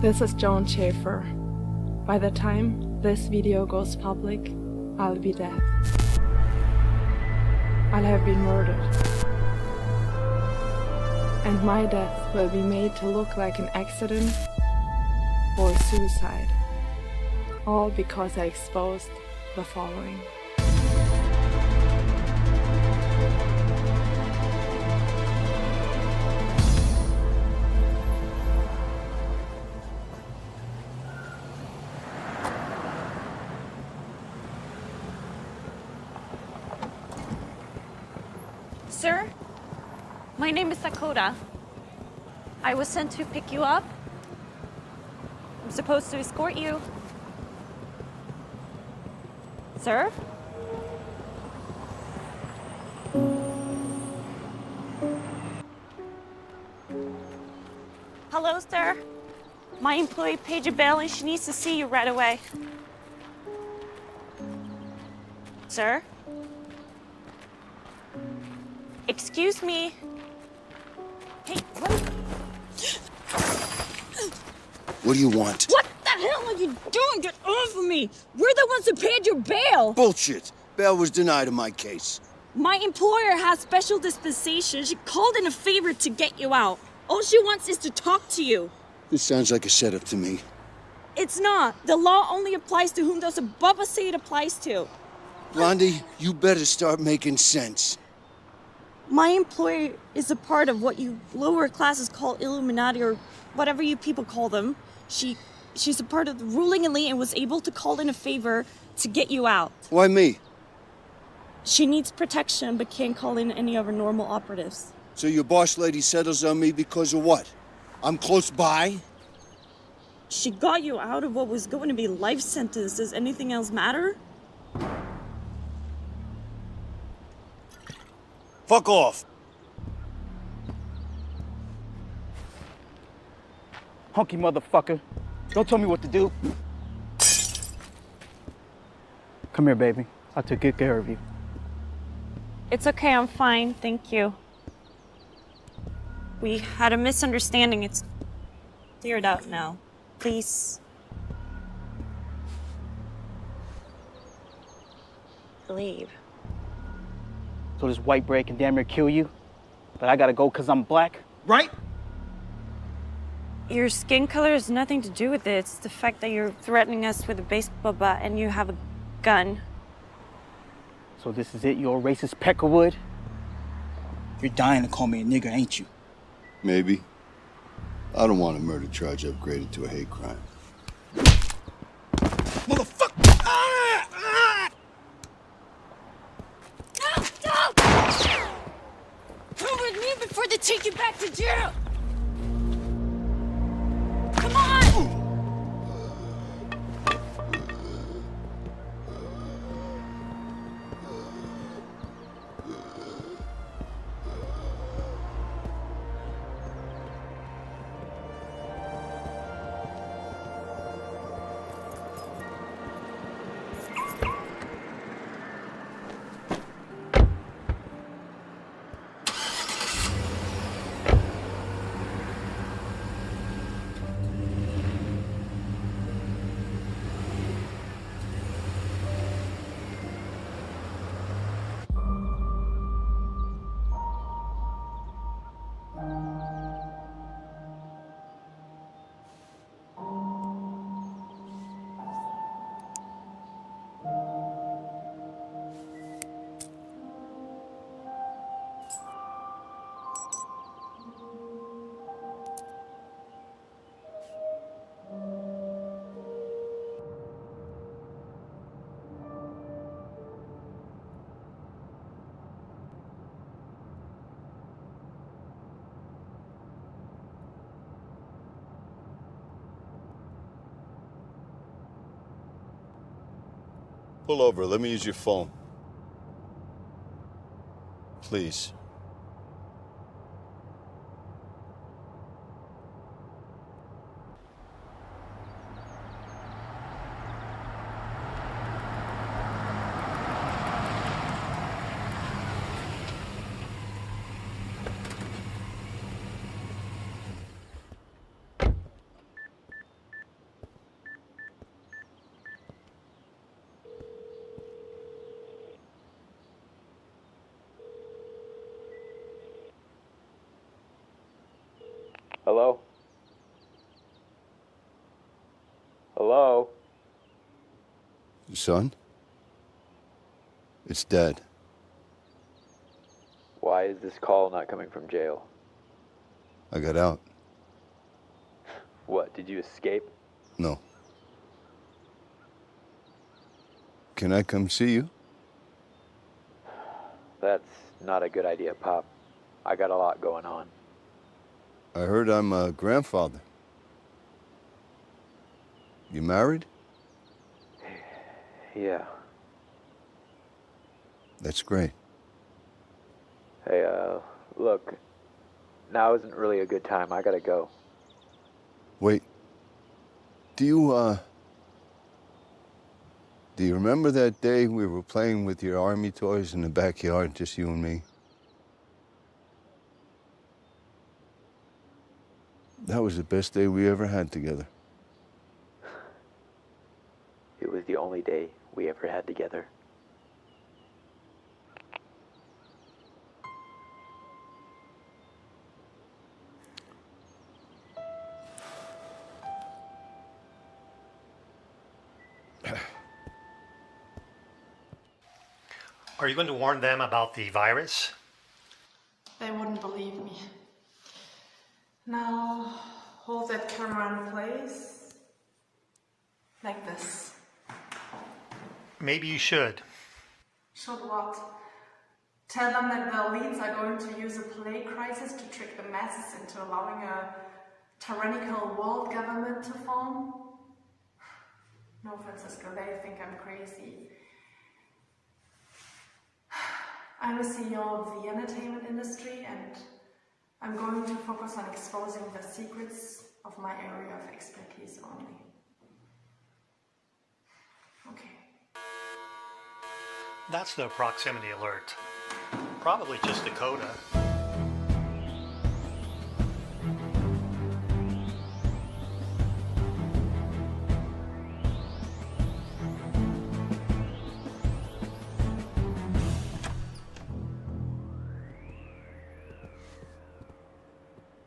This is Joan Schaefer. By the time this video goes public, I'll be dead. I'll have been murdered. And my death will be made to look like an accident or suicide. All because I exposed the following. Sir, my name is Dakota. I was sent to pick you up. I'm supposed to escort you. Sir? Hello, sir. My employee paid your bail and she needs to see you right away. Sir? Excuse me. Hey, what? What do you want? What the hell are you doing? Get off of me! We're the ones who paid your bail! Bullshit! Bail was denied in my case. My employer has special dispensation. She called in a favor to get you out. All she wants is to talk to you. This sounds like a setup to me. It's not. The law only applies to whom those above us say it applies to. Blondie, you better start making sense. My employer is a part of what you lower classes call Illuminati or whatever you people call them. She's a part of the ruling elite and was able to call in a favor to get you out. Why me? She needs protection but can't call in any of her normal operatives. So your boss lady settles on me because of what? I'm close by? She got you out of what was going to be life sentence. Does anything else matter? Fuck off! Hunky motherfucker. Don't tell me what to do. Come here, baby. I took good care of you. It's okay, I'm fine, thank you. We had a misunderstanding. It's cleared up now. Please. Leave. So this white bread can damn near kill you, but I gotta go because I'm black, right? Your skin color has nothing to do with it. It's the fact that you're threatening us with a baseball bat and you have a gun. So this is it? You're a racist peckerwood? You're dying to call me a nigger, ain't you? Maybe. I don't want a murder charge upgraded to a hate crime. Motherfucker! Come with me before they take you back to jail! Come on! Pull over. Let me use your phone. Please. Hello? Hello? Son? It's Dad. Why is this call not coming from jail? I got out. What, did you escape? No. Can I come see you? That's not a good idea, Pop. I got a lot going on. I heard I'm a grandfather. You married? Yeah. That's great. Hey, look. Now isn't really a good time. I gotta go. Wait. Do you remember that day we were playing with your army toys in the backyard, just you and me? That was the best day we ever had together. It was the only day we ever had together. Are you going to warn them about the virus? They wouldn't believe me. Now, hold that camera in place. Like this. Maybe you should. Should what? Tell them that the elites are going to use a plague crisis to trick the masses into allowing a tyrannical world government to form? No, Francisco, they think I'm crazy. I'm a CEO of the entertainment industry, and I'm going to focus on exposing the secrets of my area of expertise only. Okay. That's the proximity alert. Probably just Dakota.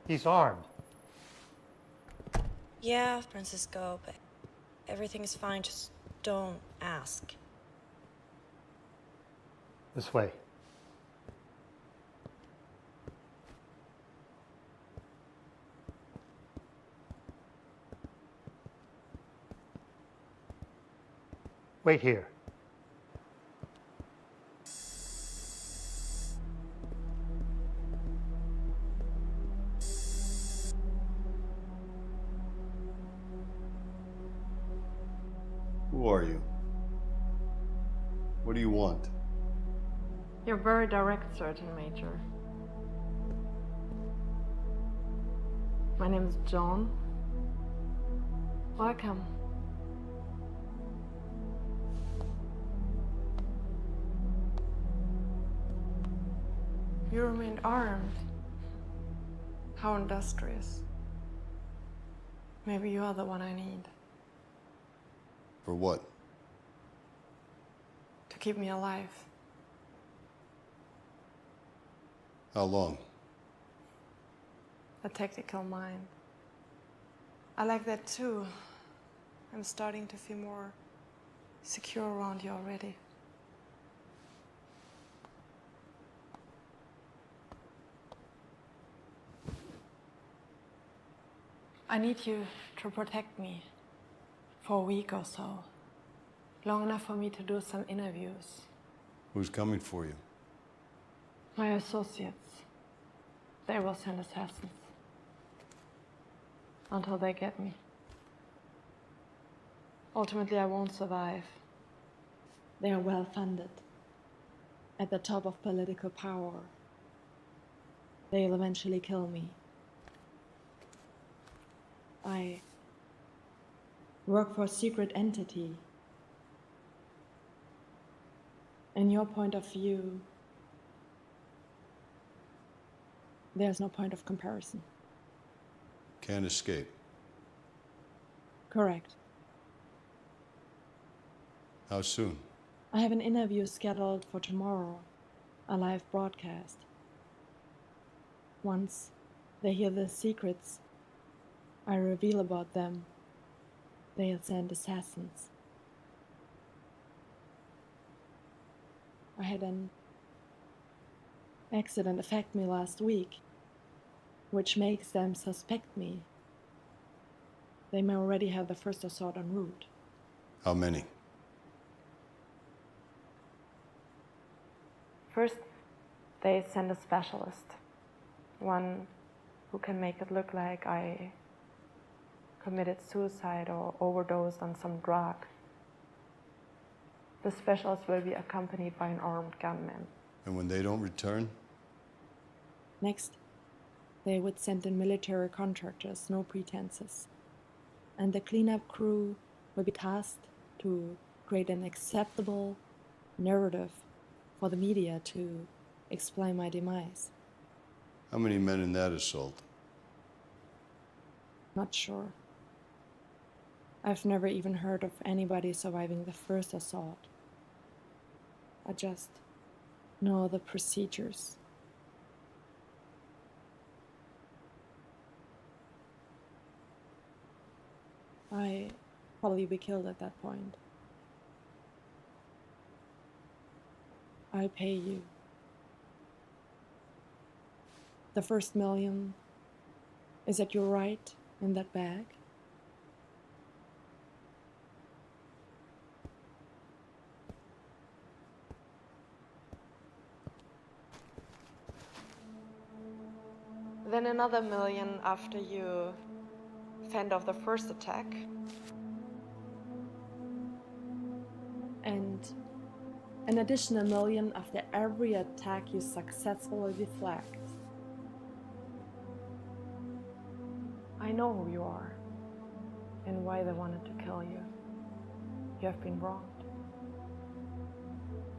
He's armed. Yeah, Francisco, but everything is fine. Just don't ask. This way. Wait here. Who are you? What do you want? You're very direct, Sergeant Major. My name is John. Welcome. You remained armed. How industrious. Maybe you are the one I need. For what? To keep me alive. How long? A tactical mind. I like that too. I'm starting to feel more secure around you already. I need you to protect me for a week or so. Long enough for me to do some interviews. Who's coming for you? My associates. They will send assassins. Until they get me. Ultimately, I won't survive. They are well funded. At the top of political power. They'll eventually kill me. I work for a secret entity. In your point of view, there's no point of comparison. Can't escape. Correct. How soon? I have an interview scheduled for tomorrow, a live broadcast. Once they hear the secrets I reveal about them. They'll send assassins. I had an accident affect me last week, which makes them suspect me. They may already have the first assault en route. How many? First, they send a specialist. One who can make it look like I committed suicide or overdosed on some drug. The specialist will be accompanied by an armed gunman. And when they don't return? Next, they would send in military contractors, no pretenses. And the cleanup crew will be tasked to create an acceptable narrative for the media to explain my demise. How many men in that assault? Not sure. I've never even heard of anybody surviving the first assault. I just know the procedures. I probably be killed at that point. I pay you. The first million is at your right in that bag. Then another million after you fend off the first attack. And an additional million after every attack you successfully deflect. I know who you are and why they wanted to kill you. You have been wronged.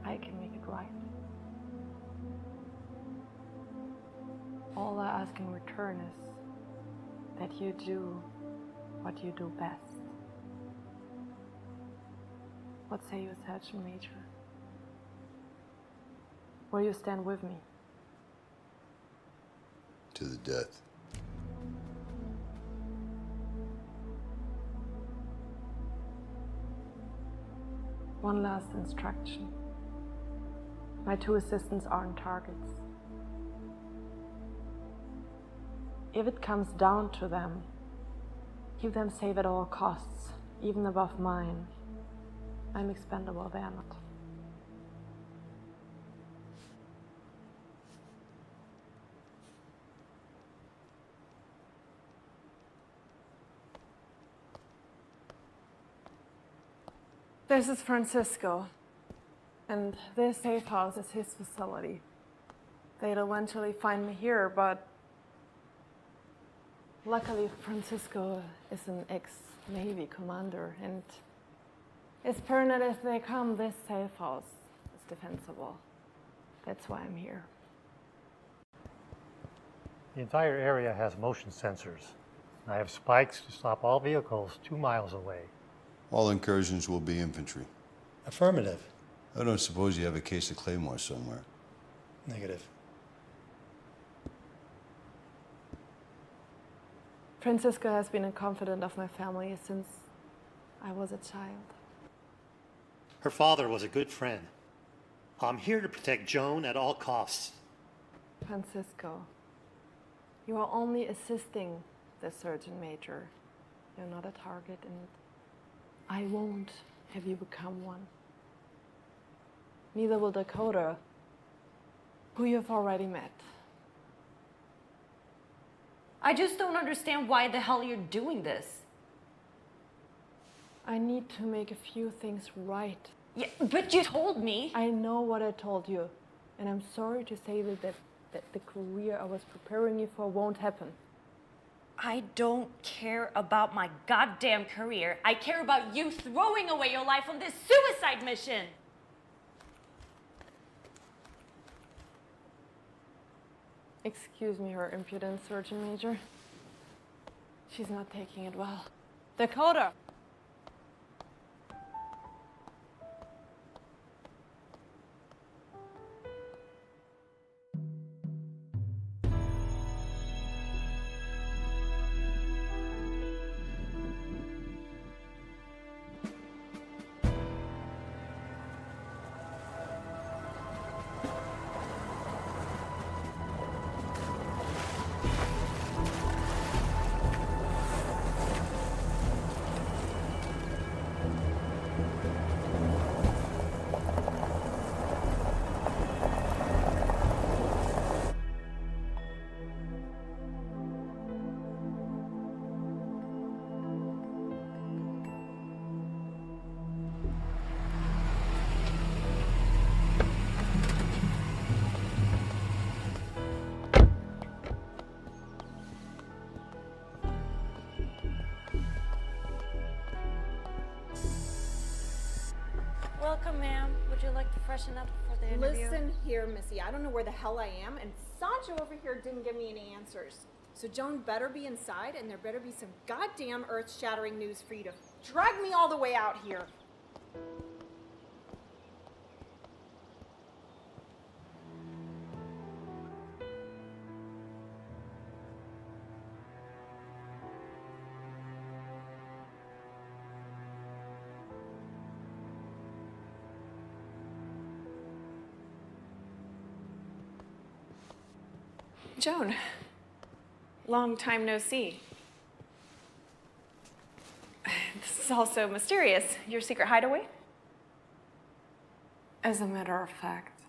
I can make it right. All I ask in return is that you do what you do best. What say you, Sergeant Major? Will you stand with me? To the death. One last instruction. My two assistants aren't targets. If it comes down to them, keep them safe at all costs, even above mine. I'm expendable, they're not. This is Francisco, and this safe house is his facility. They'd eventually find me here, but luckily Francisco is an ex-Navy commander, and as paranoid as they come, this safe house is defensible. That's why I'm here. The entire area has motion sensors. I have spikes to stop all vehicles 2 miles away. All incursions will be infantry. Affirmative. I don't suppose you have a case of Claymore somewhere. Negative. Francisco has been a confidant of my family since I was a child. Her father was a good friend. I'm here to protect Joan at all costs. Francisco, you are only assisting the Sergeant Major. You're not a target, and I won't have you become one. Neither will Dakota, who you've already met. I just don't understand why the hell you're doing this. I need to make a few things right. Yeah, but you told me. I know what I told you, and I'm sorry to say that the career I was preparing you for won't happen. I don't care about my goddamn career. I care about you throwing away your life on this suicide mission. Excuse me, Her Impudence, Sergeant Major. She's not taking it well. Dakota! freshen up for the interview? Listen here, Missy. I don't know where the hell I am, and Sancho over here didn't give me any answers. So Joan better be inside, and there better be some goddamn earth-shattering news for you to drag me all the way out here. Joan, long time no see. This is also mysterious. Your secret hideaway? As a matter of fact,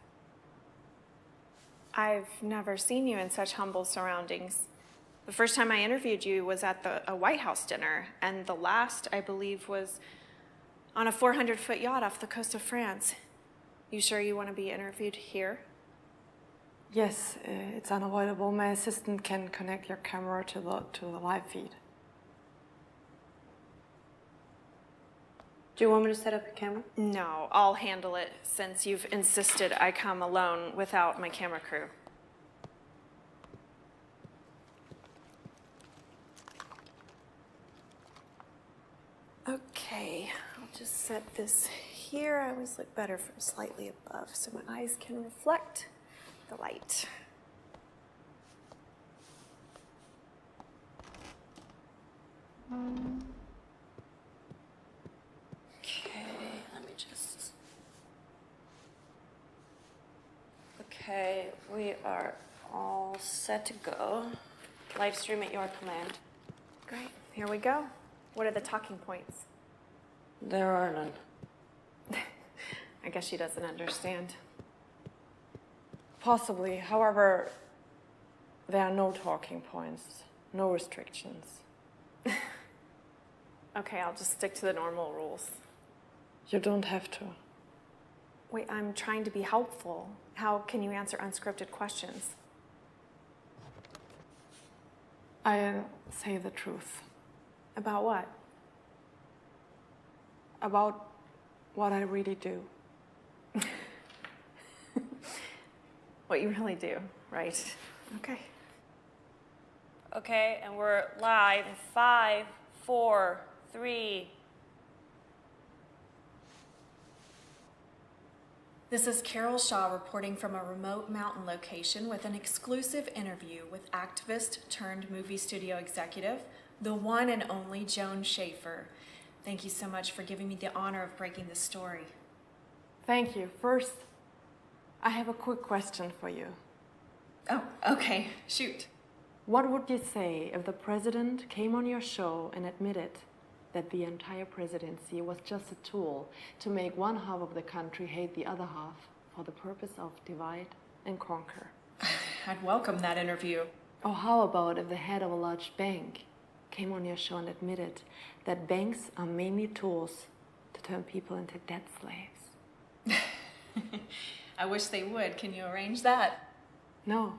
I've never seen you in such humble surroundings. The first time I interviewed you was at a White House dinner, and the last, I believe, was on a 400-foot yacht off the coast of France. You sure you want to be interviewed here? yes, it's unavoidable. My assistant can connect your camera to the live feed. Do you want me to set up your camera? No, I'll handle it since you've insisted I come alone without my camera crew. Okay, I'll just set this here. I always look better from slightly above so my eyes can reflect the light. Okay, let me just... Okay, we are all set to go. Live stream at your command. Great, here we go. What are the talking points? There are none. I guess she doesn't understand. Possibly. However, there are no talking points, no restrictions. Okay, I'll just stick to the normal rules. You don't have to. Wait, I'm trying to be helpful. How can you answer unscripted questions? I'll say the truth. About what? About what I really do. What you really do, right? Okay. Okay, and we're live in 5, 4, 3. This is Carol Shaw reporting from a remote mountain location with an exclusive interview with activist turned movie studio executive, the one and only Joan Schaefer. Thank you so much for giving me the honor of breaking this story. Thank you. First, I have a quick question for you. Oh, okay, shoot. What would you say if the president came on your show and admitted that the entire presidency was just a tool to make one half of the country hate the other half for the purpose of divide and conquer? I'd welcome that interview. Or how about if the head of a large bank came on your show and admitted that banks are mainly tools to turn people into debt slaves? I wish they would. Can you arrange that? No,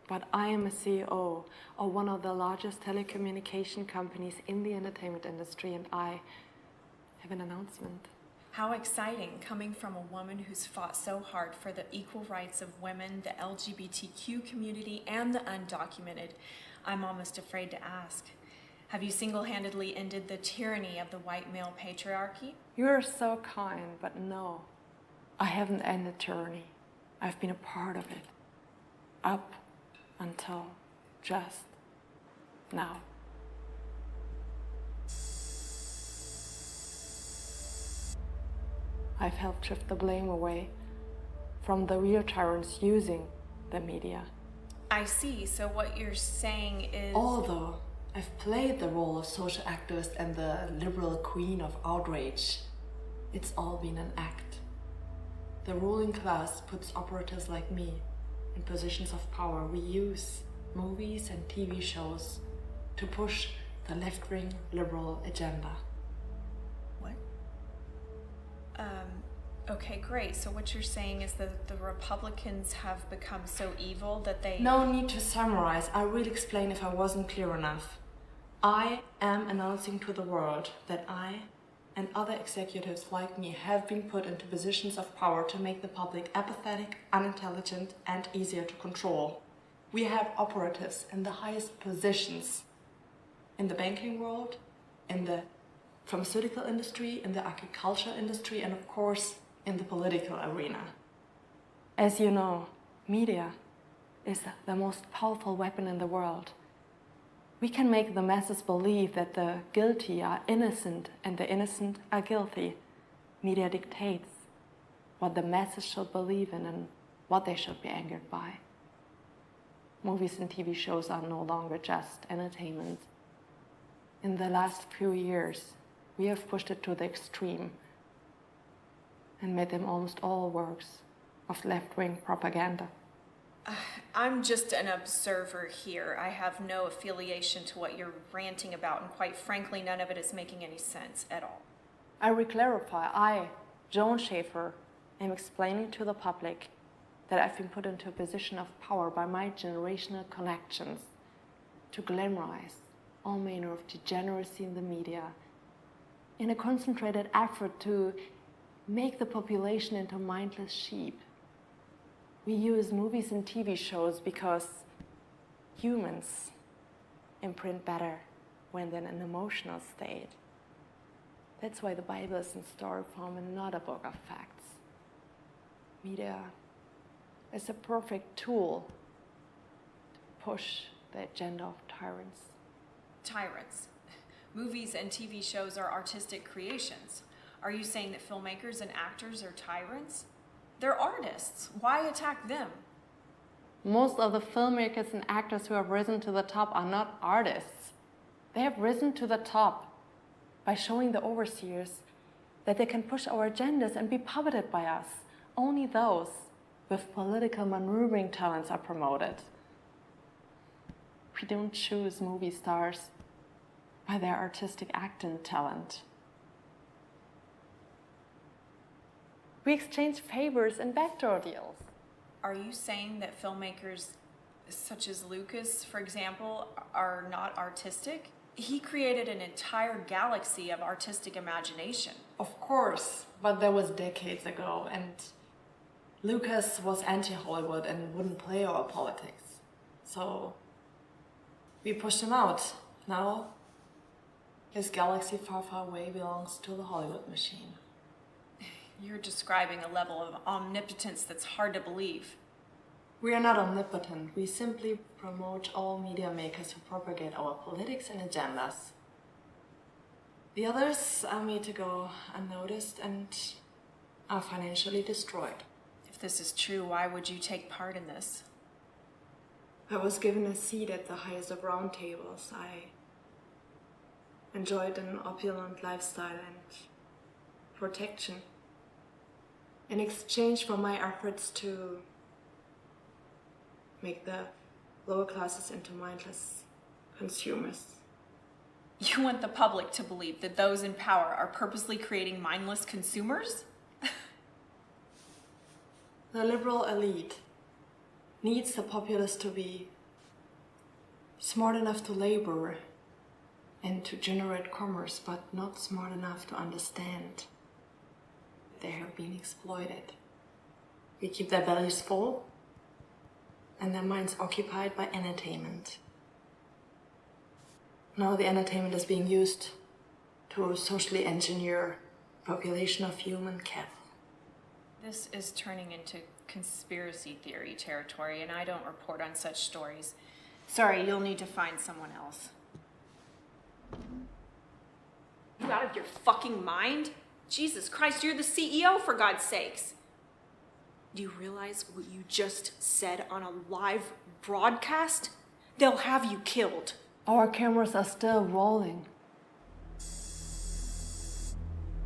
but I am a CEO of one of the largest telecommunication companies in the entertainment industry, and I have an announcement. How exciting, coming from a woman who's fought so hard for the equal rights of women, the LGBTQ community, and the undocumented. I'm almost afraid to ask. Have you single-handedly ended the tyranny of the white male patriarchy? You're so kind, but no. I haven't ended tyranny. I've been a part of it. Up until just now. I've helped shift the blame away from the real tyrants using the media. I see. So what you're saying is... Although I've played the role of social activist and the liberal queen of outrage, it's all been an act. The ruling class puts operatives like me in positions of power. We use movies and TV shows to push the left-wing liberal agenda. What? Okay, great. So what you're saying is that the Republicans have become so evil that they... No need to summarize. I will explain if I wasn't clear enough. I am announcing to the world that I and other executives like me have been put into positions of power to make the public apathetic, unintelligent, and easier to control. We have operatives in the highest positions in the banking world, in the pharmaceutical industry, in the agriculture industry, and of course, in the political arena. As you know, media is the most powerful weapon in the world. We can make the masses believe that the guilty are innocent and the innocent are guilty. Media dictates what the masses should believe in and what they should be angered by. Movies and TV shows are no longer just entertainment. In the last few years, we have pushed it to the extreme and made them almost all works of left-wing propaganda. I'm just an observer here. I have no affiliation to what you're ranting about, and quite frankly, none of it is making any sense at all. I will clarify, I, Joan Schaefer, am explaining to the public that I've been put into a position of power by my generational connections to glamorize all manner of degeneracy in the media in a concentrated effort to make the population into mindless sheep. We use movies and TV shows because humans imprint better when they're in an emotional state. That's why the Bible is in story form and not a book of facts. Media is a perfect tool to push the agenda of tyrants. Tyrants. Movies and TV shows are artistic creations. Are you saying that filmmakers and actors are tyrants? They're artists. Why attack them? Most of the filmmakers and actors who have risen to the top are not artists. They have risen to the top by showing the overseers that they can push our agendas and be puppeted by us. Only those with political maneuvering talents are promoted. We don't choose movie stars by their artistic acting talent. We exchange favors and backdoor deals. Are you saying that filmmakers such as Lucas, for example, are not artistic? He created an entire galaxy of artistic imagination. Of course, but that was decades ago, and Lucas was anti-Hollywood and wouldn't play our politics. So we pushed him out. Now his galaxy far, far away belongs to the Hollywood machine. You're describing a level of omnipotence that's hard to believe. We are not omnipotent. We simply promote all media makers who propagate our politics and agendas. The others are made to go unnoticed and are financially destroyed. If this is true, why would you take part in this? I was given a seat at the highest of round tables. I enjoyed an opulent lifestyle and protection in exchange for my efforts to make the lower classes into mindless consumers. You want the public to believe that those in power are purposely creating mindless consumers? The liberal elite needs the populace to be smart enough to labor and to generate commerce, but not smart enough to understand they have been exploited. We keep their bellies full and their minds occupied by entertainment. Now the entertainment is being used to socially engineer population of human cattle. This is turning into conspiracy theory territory, and I don't report on such stories. Sorry, you'll need to find someone else. You out of your fucking mind? Jesus Christ, you're the CEO, for God's sakes. Do you realize what you just said on a live broadcast? They'll have you killed. Our cameras are still rolling.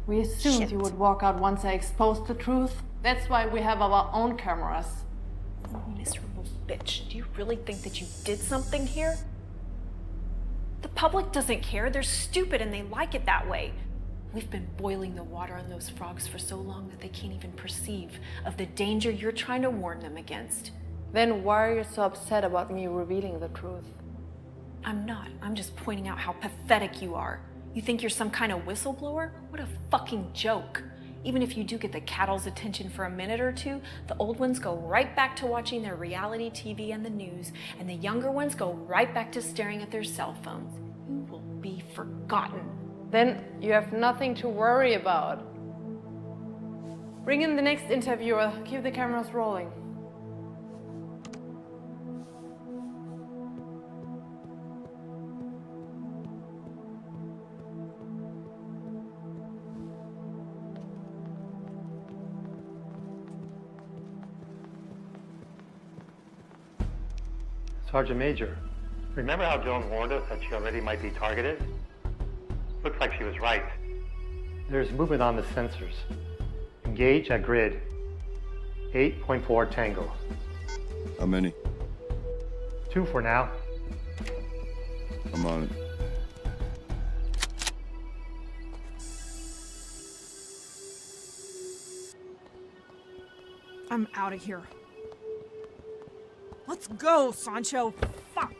We assumed you would walk out once I exposed the truth. That's why we have our own cameras. Miserable bitch, do you really think that you did something here? The public doesn't care. They're stupid and they like it that way. We've been boiling the water on those frogs for so long that they can't even perceive of the danger you're trying to warn them against. Then why are you so upset about me revealing the truth? I'm not. I'm just pointing out how pathetic you are. You think you're some kind of whistleblower? What a fucking joke. Even if you do get the cattle's attention for a minute or two, the old ones go right back to watching their reality TV and the news, and the younger ones go right back to staring at their cell phones. You will be forgotten. Then you have nothing to worry about. Bring in the next interviewer. Keep the cameras rolling. Sergeant Major, remember how Joan warned us that she already might be targeted? Looks like she was right. There's movement on the sensors. Engage at grid 8.4 Tango. How many? 2 for now. I'm on it. I'm out of here. Let's go, Sancho. Fuck.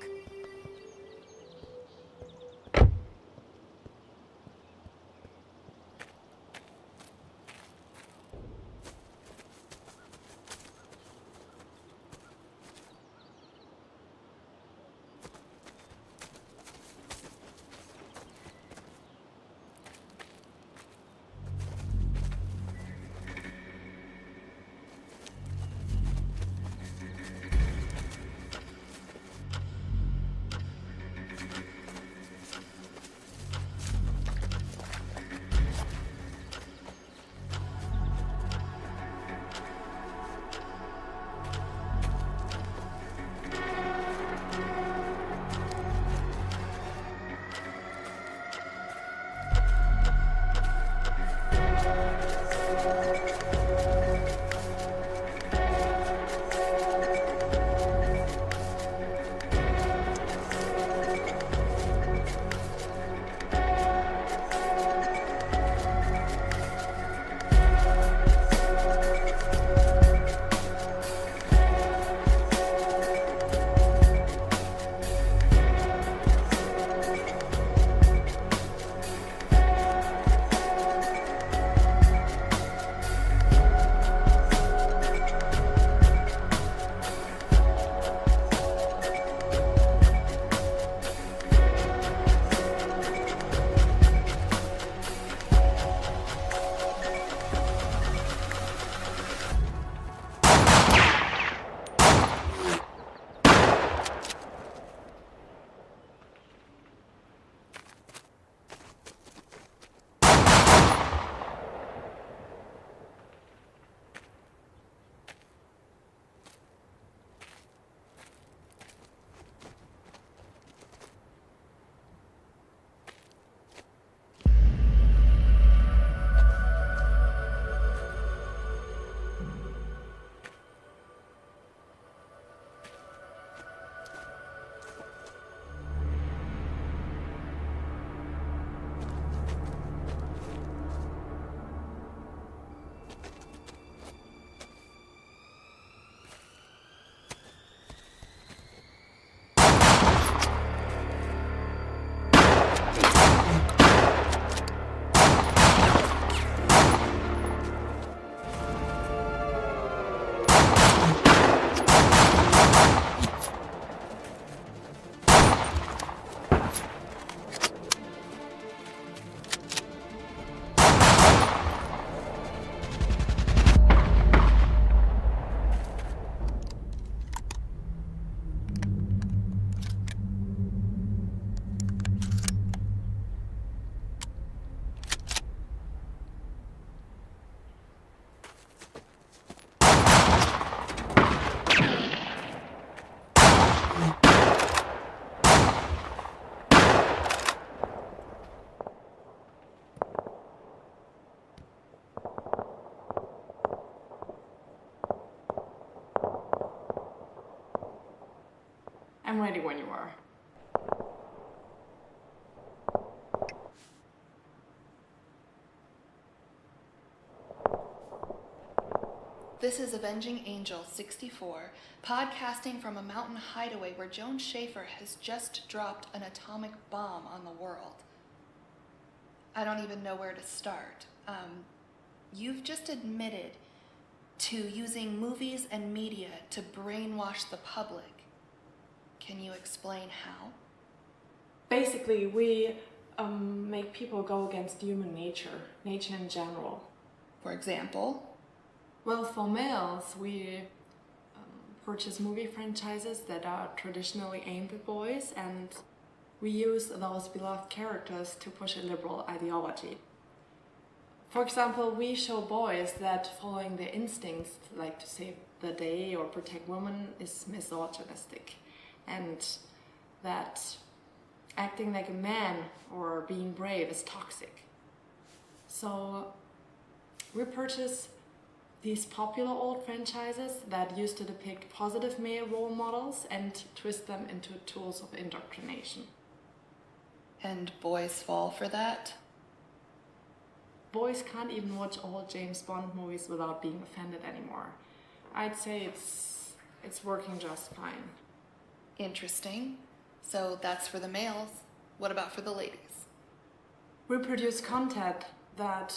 I'm ready when you are. This is Avenging Angel 64, podcasting from a mountain hideaway where Joan Schaefer has just dropped an atomic bomb on the world. I don't even know where to start. You've just admitted to using movies and media to brainwash the public. Can you explain how? Basically, we make people go against human nature in general. For example? Well, for males, we purchase movie franchises that are traditionally aimed at boys, and we use those beloved characters to push a liberal ideology. For example, we show boys that following their instincts, like to save the day or protect women, is misogynistic, and that acting like a man or being brave is toxic. So we purchase these popular old franchises that used to depict positive male role models and twist them into tools of indoctrination. And boys fall for that? Boys can't even watch old James Bond movies without being offended anymore. I'd say it's working just fine. Interesting. So that's for the males. What about for the ladies? We produce content that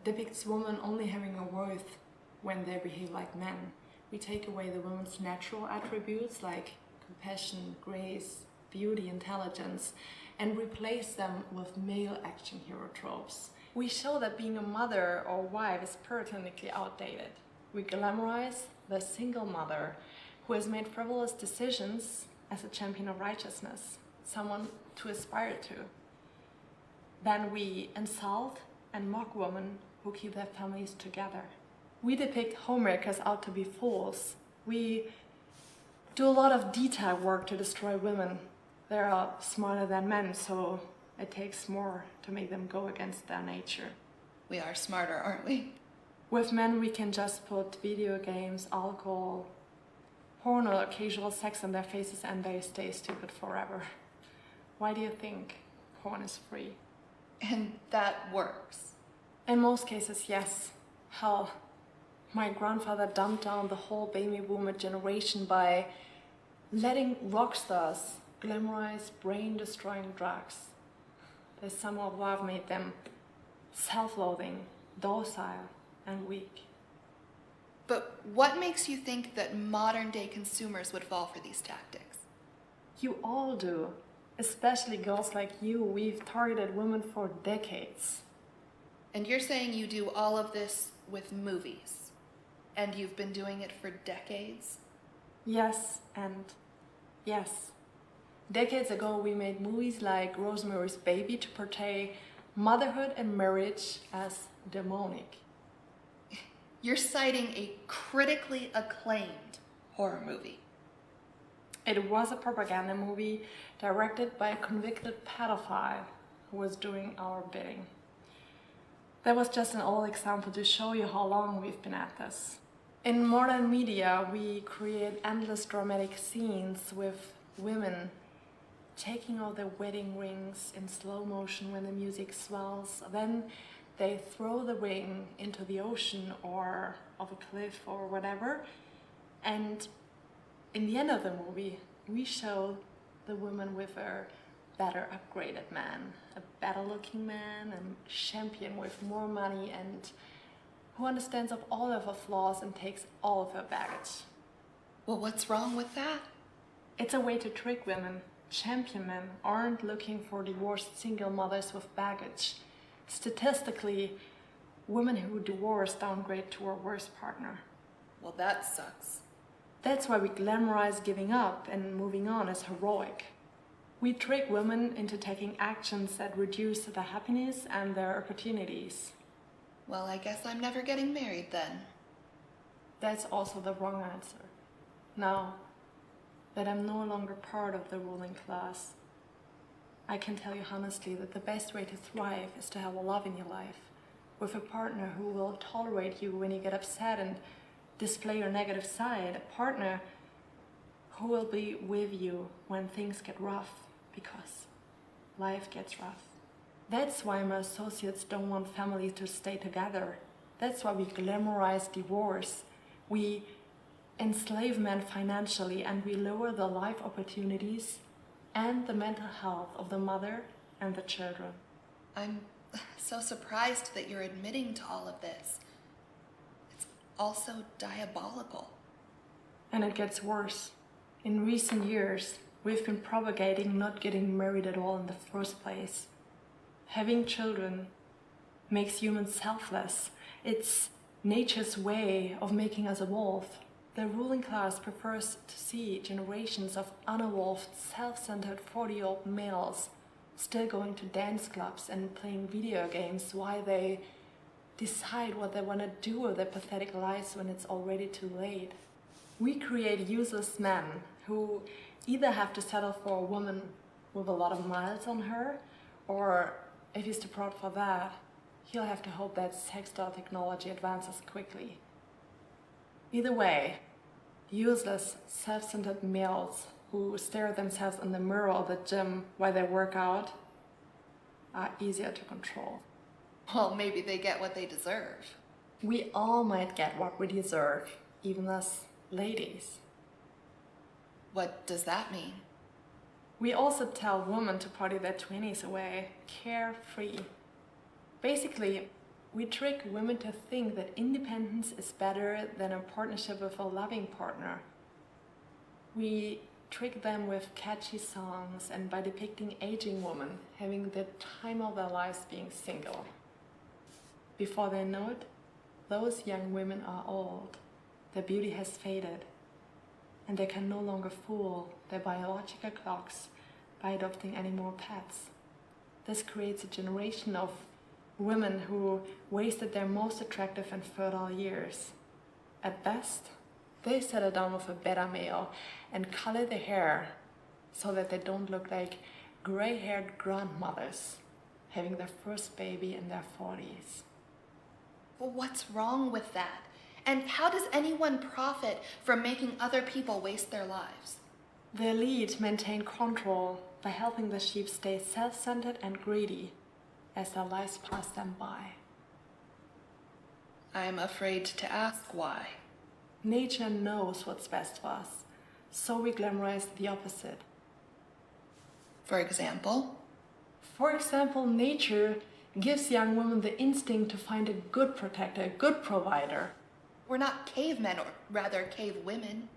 depicts women only having a worth when they behave like men. We take away the women's natural attributes like compassion, grace, beauty, intelligence, and replace them with male action hero tropes. We show that being a mother or wife is puritanically outdated. We glamorize the single mother who has made frivolous decisions as a champion of righteousness, someone to aspire to. Then we insult and mock women who keep their families together. We depict homemakers out to be fools. We do a lot of detail work to destroy women. They are smarter than men, so it takes more to make them go against their nature. We are smarter, aren't we? With men, we can just put video games, alcohol, porn, or casual sex in their faces and they stay stupid forever. Why do you think porn is free? And that works? In most cases, yes. Hell, my grandfather dumped down the whole baby boomer generation by letting rock stars glamorize brain-destroying drugs. They somehow have made them self-loathing, docile, and weak. But what makes you think that modern-day consumers would fall for these tactics? You all do. Especially girls like you. We've targeted women for decades. And you're saying you do all of this with movies? And you've been doing it for decades? Yes, and yes. Decades ago, we made movies like Rosemary's Baby to portray motherhood and marriage as demonic. You're citing a critically acclaimed horror movie. It was a propaganda movie directed by a convicted pedophile who was doing our bidding. That was just an old example to show you how long we've been at this. In modern media, we create endless dramatic scenes with women taking out their wedding rings in slow motion when the music swells. Then they throw the ring into the ocean or off a cliff or whatever. And in the end of the movie, we show the woman with a better upgraded man, a better looking man, a champion with more money and who understands of all of her flaws and takes all of her baggage. Well, what's wrong with that? It's a way to trick women. Champion men aren't looking for divorced single mothers with baggage. Statistically, women who divorce downgrade to a worse partner. Well, that sucks. That's why we glamorize giving up and moving on as heroic. We trick women into taking actions that reduce their happiness and their opportunities. Well, I guess I'm never getting married then. That's also the wrong answer. Now that I'm no longer part of the ruling class, I can tell you honestly that the best way to thrive is to have a love in your life, with a partner who will tolerate you when you get upset and display your negative side, a partner who will be with you when things get rough, because life gets rough. That's why my associates don't want families to stay together. That's why we glamorize divorce. We enslave men financially and we lower the life opportunities and the mental health of the mother and the children. I'm so surprised that you're admitting to all of this. It's also diabolical. And it gets worse. In recent years, we've been propagating not getting married at all in the first place. Having children makes humans selfless. It's nature's way of making us evolve. The ruling class prefers to see generations of unevolved, self-centered 40-year-old males still going to dance clubs and playing video games while they decide what they want to do with their pathetic lives when it's already too late. We create useless men who either have to settle for a woman with a lot of miles on her, or if he's too proud for that, he'll have to hope that sex doll technology advances quickly. Either way, useless, self-centered males who stare at themselves in the mirror or the gym while they work out are easier to control. Well, maybe they get what they deserve. We all might get what we deserve, even us ladies. What does that mean? We also tell women to party their 20s away, carefree. Basically, we trick women to think that independence is better than a partnership with a loving partner. We trick them with catchy songs and by depicting aging women having the time of their lives being single. Before they know it, those young women are old. Their beauty has faded, and they can no longer fool their biological clocks by adopting any more pets. This creates a generation of women who wasted their most attractive and fertile years. At best, they settle down with a beta male and color their hair so that they don't look like gray-haired grandmothers having their first baby in their 40s. Well, what's wrong with that? And how does anyone profit from making other people waste their lives? The elite maintain control by helping the sheep stay self-centered and greedy as their lives pass them by. I'm afraid to ask why. Nature knows what's best for us, so we glamorize the opposite. For example? For example, nature gives young women the instinct to find a good protector, a good provider. We're not cavemen, or rather cave women.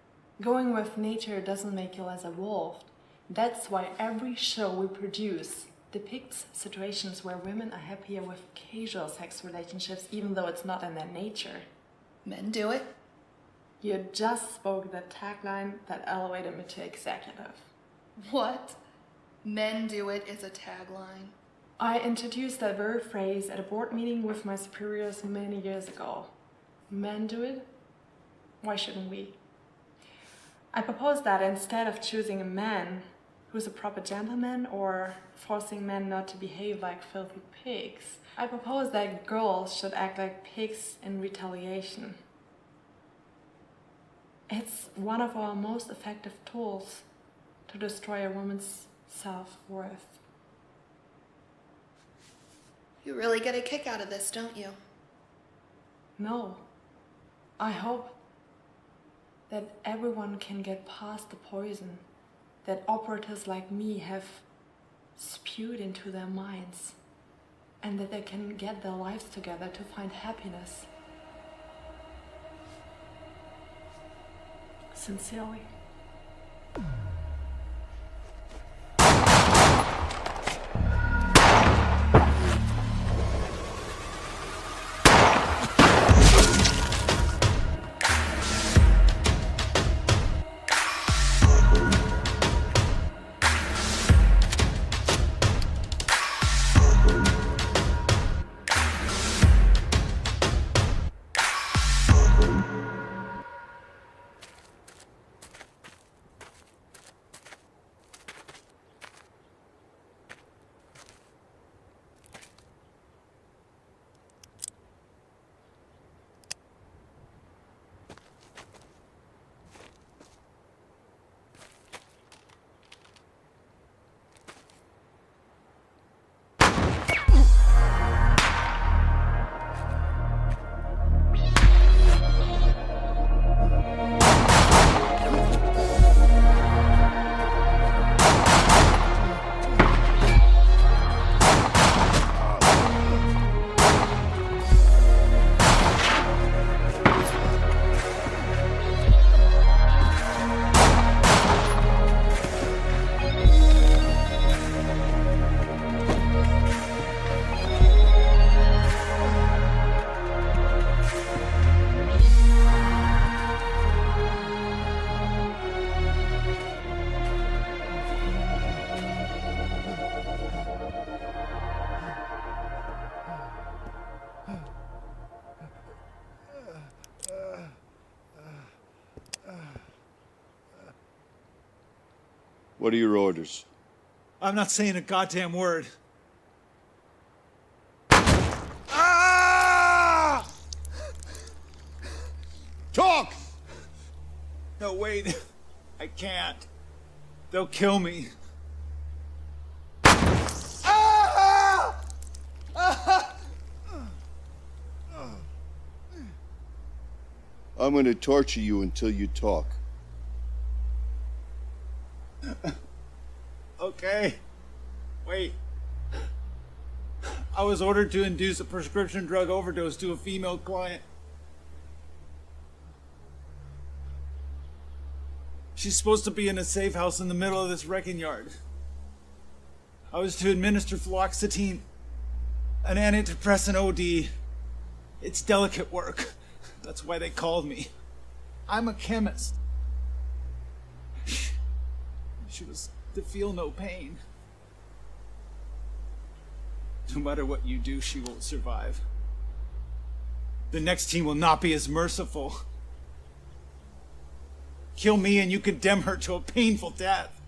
Going with nature doesn't make you less evolved. That's why every show we produce depicts situations where women are happier with casual sex relationships, even though it's not in their nature. Men do it. You just spoke the tagline that elevated me to executive. What? Men do it is a tagline. I introduced that very phrase at a board meeting with my superiors many years ago. Men do it? Why shouldn't we? I propose that instead of choosing a man who's a proper gentleman or forcing men not to behave like filthy pigs, I propose that girls should act like pigs in retaliation. It's one of our most effective tools to destroy a woman's self-worth. You really get a kick out of this, don't you? No. I hope that everyone can get past the poison that operatives like me have spewed into their minds, and that they can get their lives together to find happiness. Sincerely. What are your orders? I'm not saying a goddamn word. Ah! Talk! No, wait. I can't. They'll kill me. Ah! Ah! I'm gonna torture you until you talk. Okay. Wait. I was ordered to induce a prescription drug overdose to a female client. She's supposed to be in a safe house in the middle of this wrecking yard. I was to administer fluoxetine, an antidepressant OD. It's delicate work. That's why they called me. I'm a chemist. She was to feel no pain. No matter what you do, she won't survive. The next team will not be as merciful. Kill me and you condemn her to a painful death.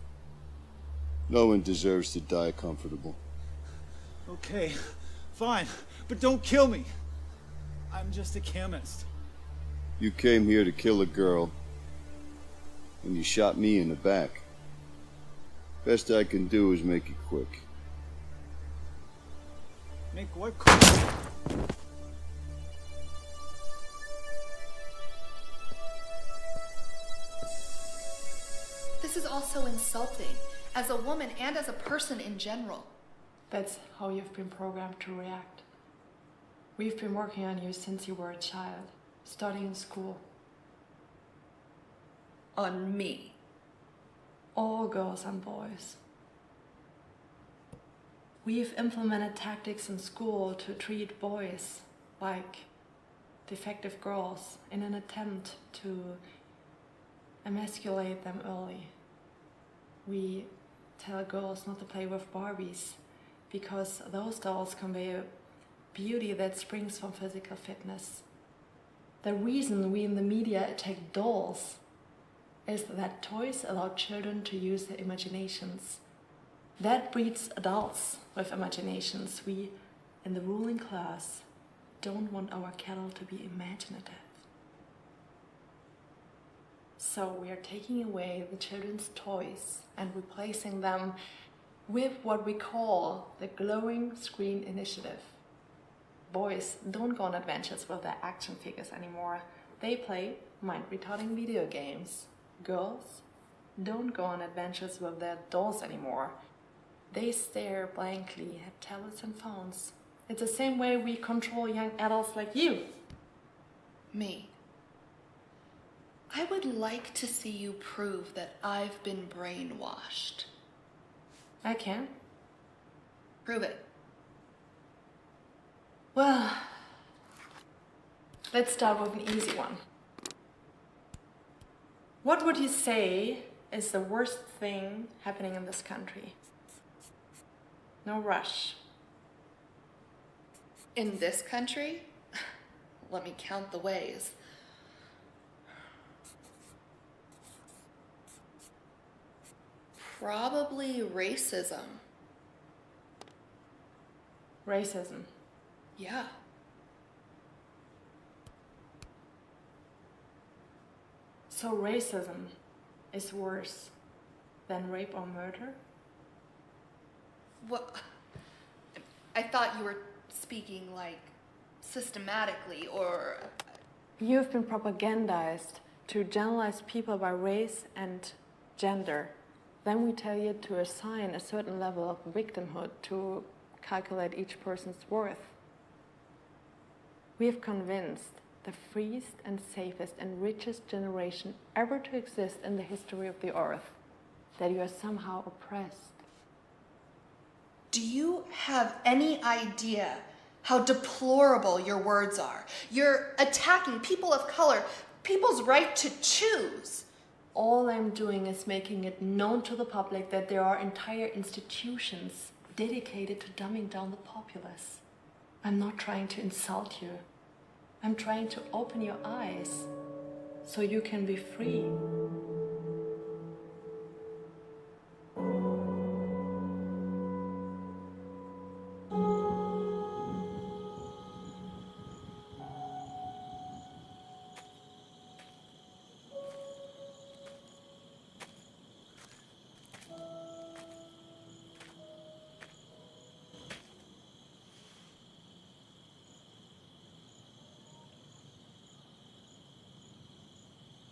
No one deserves to die comfortable. Okay, fine, but don't kill me. I'm just a chemist. You came here to kill a girl, and you shot me in the back. Best I can do is make it quick. Make what? This is also insulting, as a woman and as a person in general. That's how you've been programmed to react. We've been working on you since you were a child, starting in school. On me? All girls and boys. We've implemented tactics in school to treat boys like defective girls in an attempt to emasculate them early. We tell girls not to play with Barbies because those dolls convey a beauty that springs from physical fitness. The reason we in the media attack dolls is that toys allow children to use their imaginations. That breeds adults with imaginations. We, in the ruling class, don't want our cattle to be imaginative. So we are taking away the children's toys and replacing them with what we call the Glowing Screen Initiative. Boys don't go on adventures with their action figures anymore. They play mind-retarding video games. Girls don't go on adventures with their dolls anymore. They stare blankly at tablets and phones. It's the same way we control young adults like you. Me. I would like to see you prove that I've been brainwashed. I can. Prove it. Well, let's start with an easy one. What would you say is the worst thing happening in this country? No rush. In this country? Let me count the ways. Probably racism. Racism. Yeah. So racism is worse than rape or murder? What? I thought you were speaking like systematically or... You've been propagandized to generalize people by race and gender. Then we tell you to assign a certain level of victimhood to calculate each person's worth. We have convinced the freest and safest and richest generation ever to exist in the history of the earth that you are somehow oppressed. Do you have any idea how deplorable your words are? You're attacking people of color, people's right to choose. All I'm doing is making it known to the public that there are entire institutions dedicated to dumbing down the populace. I'm not trying to insult you. I'm trying to open your eyes so you can be free.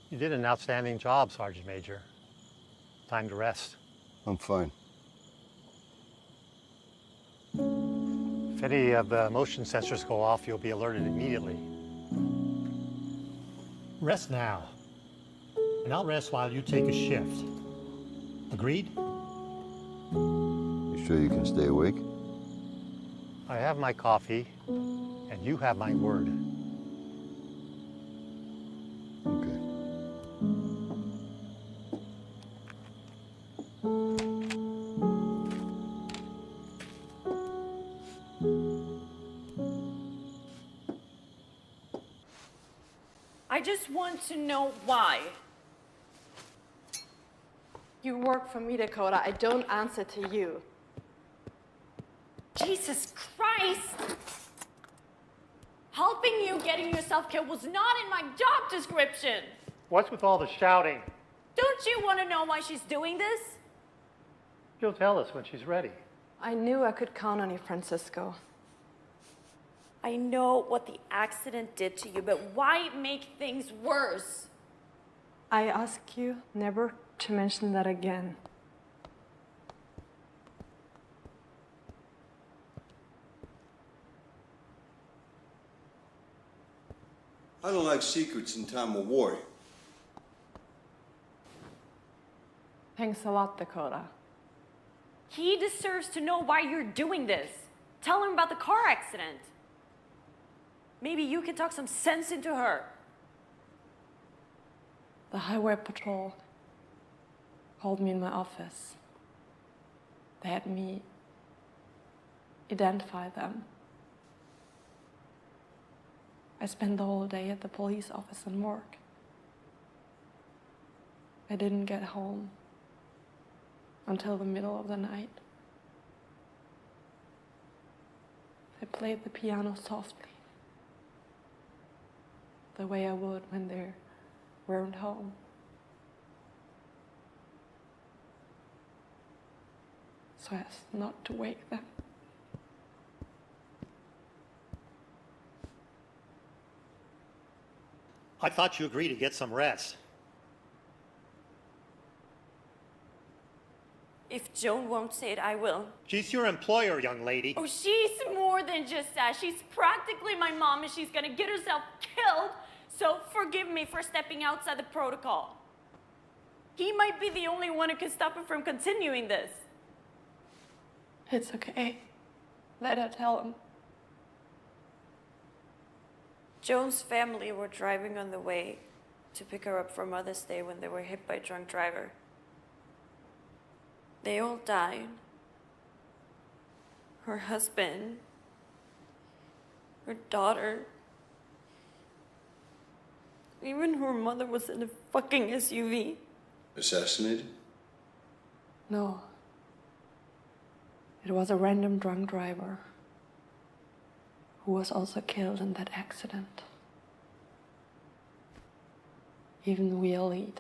You did an outstanding job, Sergeant Major. Time to rest. I'm fine. If any of the motion sensors go off, you'll be alerted immediately. Rest now, and I'll rest while you take a shift. Agreed? You sure you can stay awake? I have my coffee, and you have my word. Okay. I just want to know why. You work for me, Dakota. I don't answer to you. Jesus Christ! Helping you getting yourself killed was not in my job description. What's with all the shouting? Don't you want to know why she's doing this? She'll tell us when she's ready. I knew I could count on you, Francisco. I know what the accident did to you, but why make things worse? I ask you never to mention that again. I don't like secrets in time of war. Thanks a lot, Dakota. He deserves to know why you're doing this. Tell him about the car accident. Maybe you can talk some sense into her. The highway patrol called me in my office. They had me identify them. I spent the whole day at the police office and work. I didn't get home until the middle of the night. I played the piano softly, the way I would when they weren't home. So as not to wake them. I thought you agreed to get some rest. If Joan won't say it, I will. She's your employer, young lady. Oh, she's more than just that. She's practically my mom and she's gonna get herself killed. So forgive me for stepping outside the protocol. He might be the only one who can stop her from continuing this. It's okay. Let her tell him. Joan's family were driving on the way to pick her up for Mother's Day when they were hit by a drunk driver. They all died. Her husband, her daughter, even her mother was in a fucking SUV. Assassinated? No. It was a random drunk driver who was also killed in that accident. Even we elite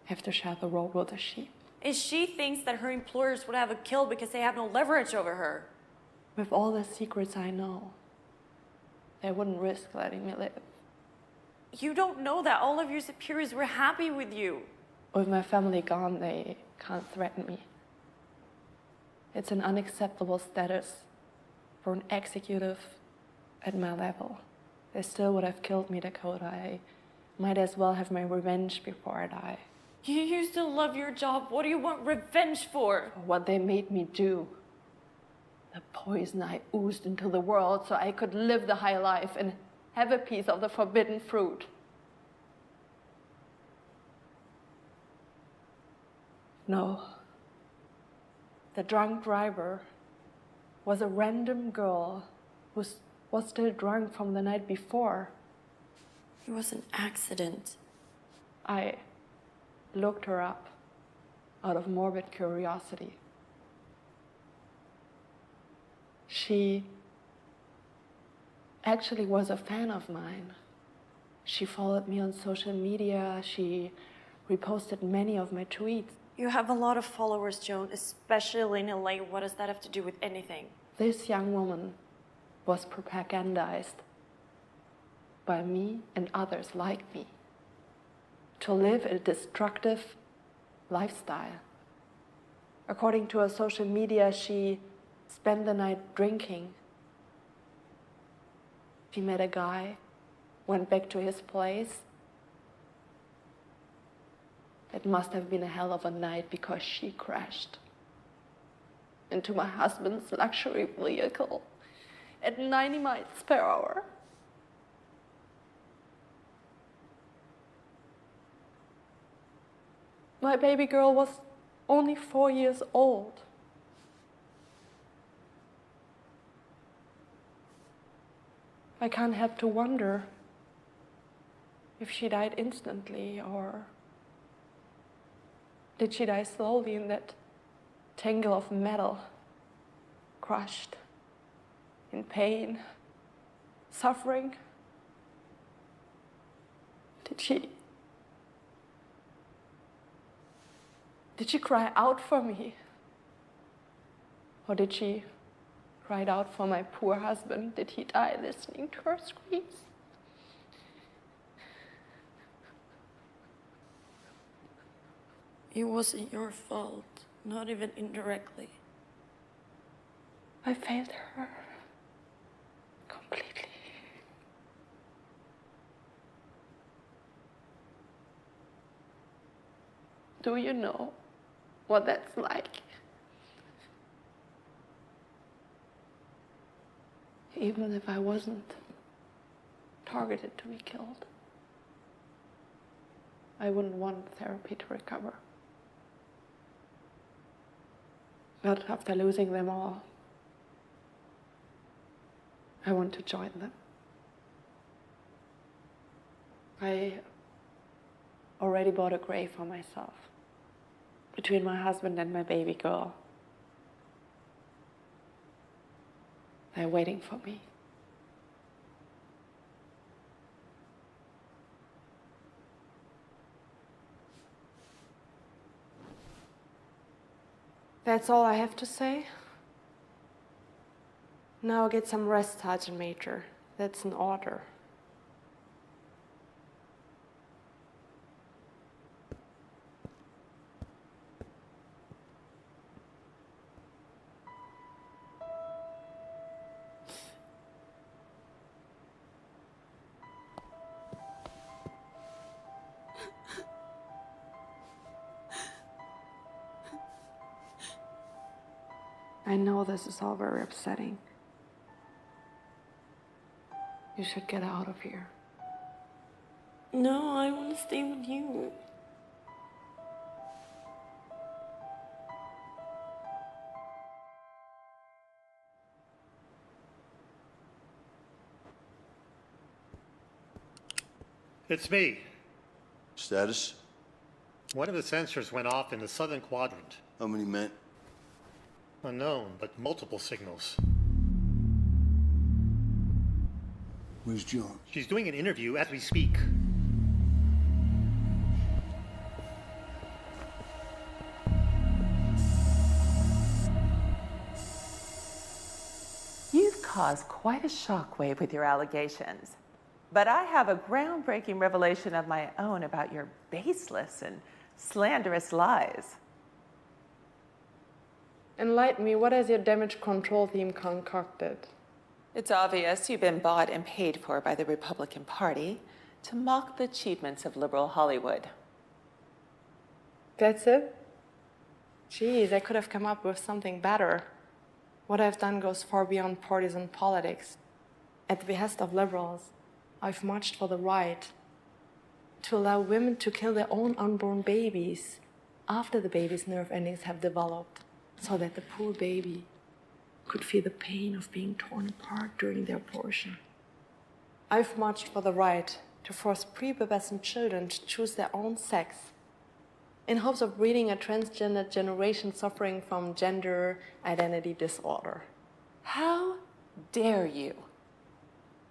have to share the road with the sheep. And she thinks that her employers would have her killed because they have no leverage over her. With all the secrets I know, they wouldn't risk letting me live. You don't know that all of your superiors were happy with you. With my family gone, they can't threaten me. It's an unacceptable status for an executive at my level. They still would have killed me, Dakota. I might as well have my revenge before I die. You used to love your job. What do you want revenge for? For what they made me do. The poison I oozed into the world so I could live the high life and have a piece of the forbidden fruit. No. The drunk driver was a random girl who was still drunk from the night before. It was an accident. I looked her up out of morbid curiosity. She actually was a fan of mine. She followed me on social media. She reposted many of my tweets. You have a lot of followers, Joan, especially in LA. What does that have to do with anything? This young woman was propagandized by me and others like me. to live a destructive lifestyle. According to her social media, she spent the night drinking. She met a guy, went back to his place. It must have been a hell of a night because she crashed into my husband's luxury vehicle at 90 miles per hour. My baby girl was only 4 years old. I can't help to wonder if she died instantly or did she die slowly in that tangle of metal, crushed, in pain, suffering? Did she cry out for me? Or did she cry out for my poor husband? Did he die listening to her screams? It wasn't your fault, not even indirectly. I failed her completely. Do you know what that's like? Even if I wasn't targeted to be killed, I wouldn't want therapy to recover. Not after losing them all. I want to join them. I already bought a grave for myself between my husband and my baby girl. They're waiting for me. That's all I have to say. Now get some rest, Sergeant Major. That's an order. I know this is all very upsetting. You should get out of here. No, I want to stay with you. It's me. Status? One of the sensors went off in the southern quadrant. How many men? Unknown, but multiple signals. Where's John? She's doing an interview as we speak. You've caused quite a shockwave with your allegations. But I have a groundbreaking revelation of my own about your baseless and slanderous lies. Enlighten me, what has your damage control team concocted? It's obvious you've been bought and paid for by the Republican Party to mock the achievements of liberal Hollywood. That's it? Jeez, I could have come up with something better. What I've done goes far beyond partisan politics. At the behest of liberals, I've marched for the right to allow women to kill their own unborn babies after the baby's nerve endings have developed, so that the poor baby could feel the pain of being torn apart during their abortion. I've marched for the right to force prepubescent children to choose their own sex in hopes of breeding a transgender generation suffering from gender identity disorder. How dare you?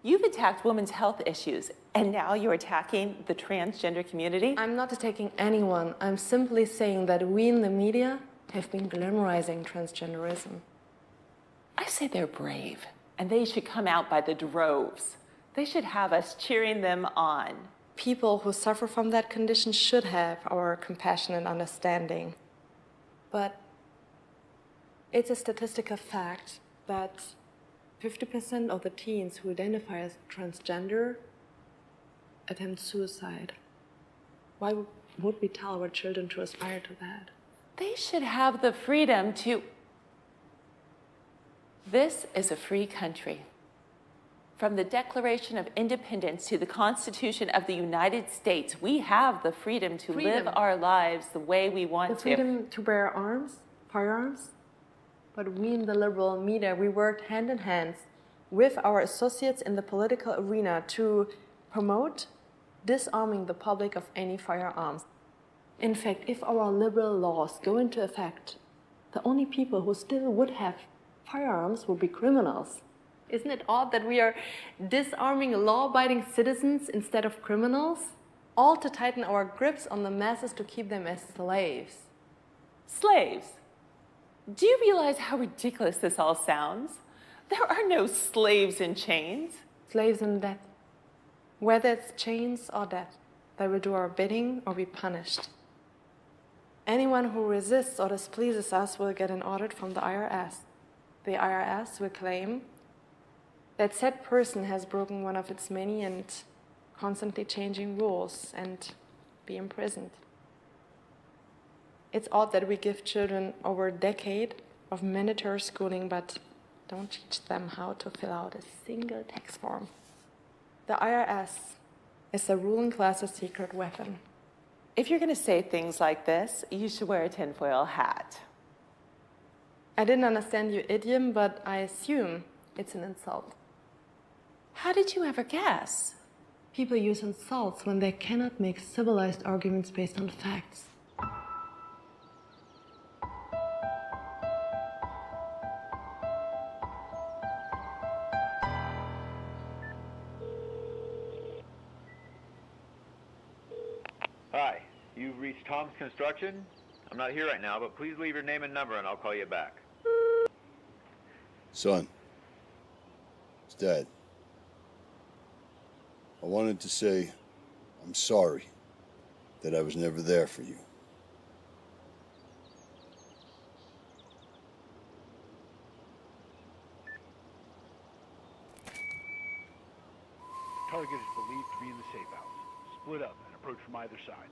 You've attacked women's health issues, and now you're attacking the transgender community? I'm not attacking anyone. I'm simply saying that we in the media have been glamorizing transgenderism. I say they're brave, and they should come out by the droves. They should have us cheering them on. People who suffer from that condition should have our compassion and understanding. But it's a statistical fact that 50% of the teens who identify as transgender attempt suicide. Why would we tell our children to aspire to that? They should have the freedom to. This is a free country. From the Declaration of Independence to the Constitution of the United States, we have the freedom to live our lives the way we want The freedom to bear arms, firearms. But we in the liberal media, we worked hand in hand with our associates in the political arena to promote disarming the public of any firearms. In fact, if our liberal laws go into effect, the only people who still would have firearms would be criminals. Isn't it odd that we are disarming law-abiding citizens instead of criminals? All to tighten our grips on the masses to keep them as slaves. Slaves? Do you realize how ridiculous this all sounds? There are no slaves in chains. Slaves in debt. Whether it's chains or debt, they will do our bidding or be punished. Anyone who resists or displeases us will get an audit from the IRS. The IRS will claim that said person has broken one of its many and constantly changing rules and be imprisoned. It's odd that we give children over a decade of mandatory schooling but don't teach them how to fill out a single tax form. The IRS is the ruling class's secret weapon. If you're going to say things like this, you should wear a tinfoil hat. I didn't understand your idiom, but I assume it's an insult. How did you ever guess? People use insults when they cannot make civilized arguments based on facts. Hi, you've reached Tom's Construction. I'm not here right now, but please leave your name and number and I'll call you back. Son, it's Dad. I wanted to say I'm sorry that I was never there for you. Target is believed to be in the safe house. Split up and approach from either side.